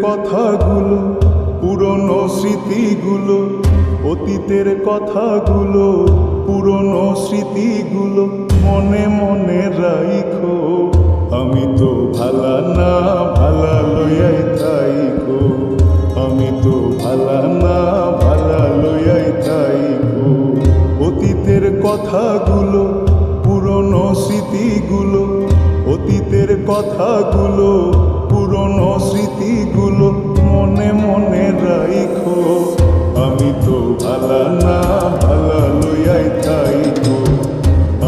কথাগুলো, পুরনো স্মৃতিগুলো, অতীতের কথাগুলো, পুরনো স্মৃতিগুলো মনে মনে রাইখো। আমি তো ভালা না ভালা লইয়াই থাইকো, আমি তো ভালা না ভালা লইয়াই থাইকো। অতীতের কথাগুলো, পুরনো স্মৃতিগুলো, অতীতের কথাগুলো, পুরনো স্মৃতিগুলো মনে মনে রাইখো। আমি তো ভালা না ভালা লইয়াই থাইকো,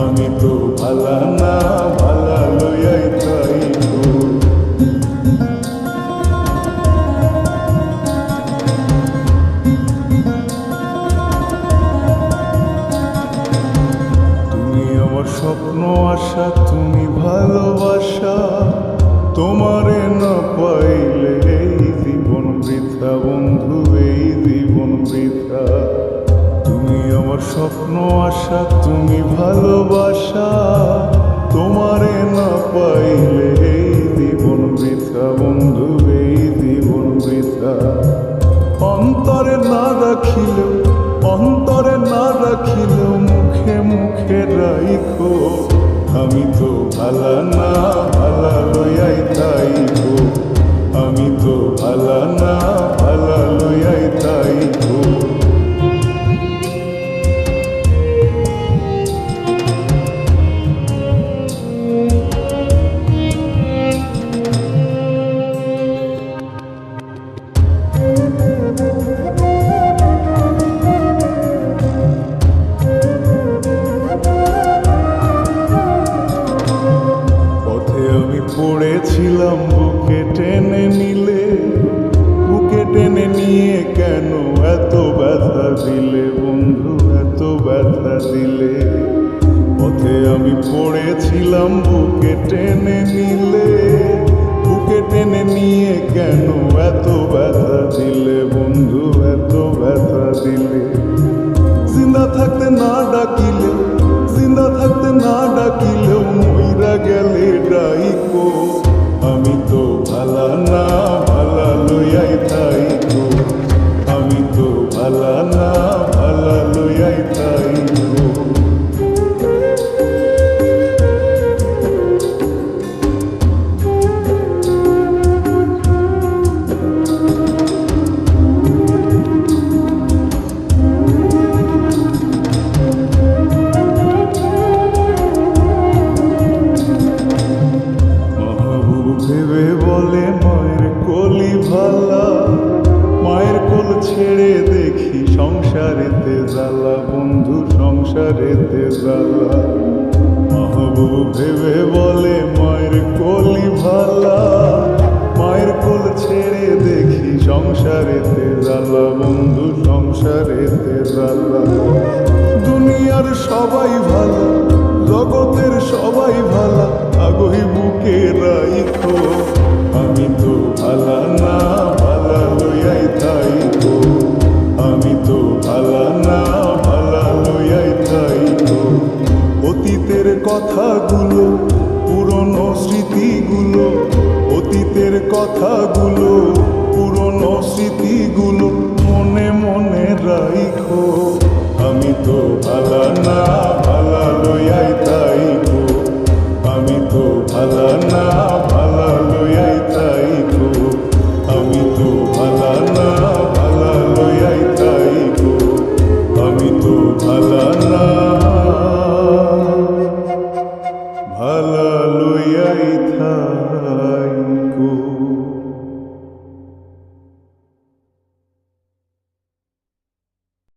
আমি তো ভালা না ভালা লইয়াই থাইকো। তুমি আমার স্বপ্ন আশা, তুমি ভালোবাসা, তোমারে না পাইলে এই জীবন বৃথা বন্ধু, এই জীবন বৃথা। তুমি আমার স্বপ্ন আশা, তুমি ভালোবাসা, তোমারে না পাইলে এই জীবন বৃথা বন্ধু, এই জীবন বৃথা। অন্তরে না রাখিলেও, অন্তরে না রাখিলেও মুখে মুখে রাইখো। আমি তো ভালা না ভালা লইয়াই থাইকো, আমি তো ভালা না ভালা লইয়াই থাইকো। পড়েছিলাম বুকে টেনে নিলে, বুকে টেনে নিয়ে কেন এত ব্যথা দিলে বন্ধু, এত ব্যথা দিলে। পথে আমি পড়েছিলাম বুকে টেনে নিলে, বুকে টেনে নিয়ে কেন এত ব্যথা দিলে বন্ধু, এত ব্যথা দিলে। জিন্দা থাকতে না ডাকিলেও, জিন্দা থাকতে না ডাকিলেও মইরা গেলে ডাইকো। আমি তো ভালা না ভালা লইয়াই থাইকো, আমি তো ভালা না ভালা লইয়াই থাইকো। ভেবে বলে মায়ের কোলি ভালা, মায়ের কোল ছেড়ে দেখি সংসারেতে জ্বালা বন্ধু, সংসারেতে জ্বালা। মাহবুব ভেবে বলে মায়ের কোলি ভালা, মায়ের কোল ছেড়ে দেখি সংসারেতে জ্বালা বন্ধু, সংসারেতে জ্বালা। দুনিয়ার সবাই ভালো, জগতের সবাই ভালা, আগই বুকে রাইখো। আমি তো ভালা না ভালা লইয়াই থাইকো, আমি তো ভালা না ভালা লইয়াই থাইকো। অতীতের কথাগুলো, পুরনো স্মৃতিগুলো, অতীতের কথাগুলো, পুরনো স্মৃতিগুলো মনে মনে রাইখো। আমি তো ভালা না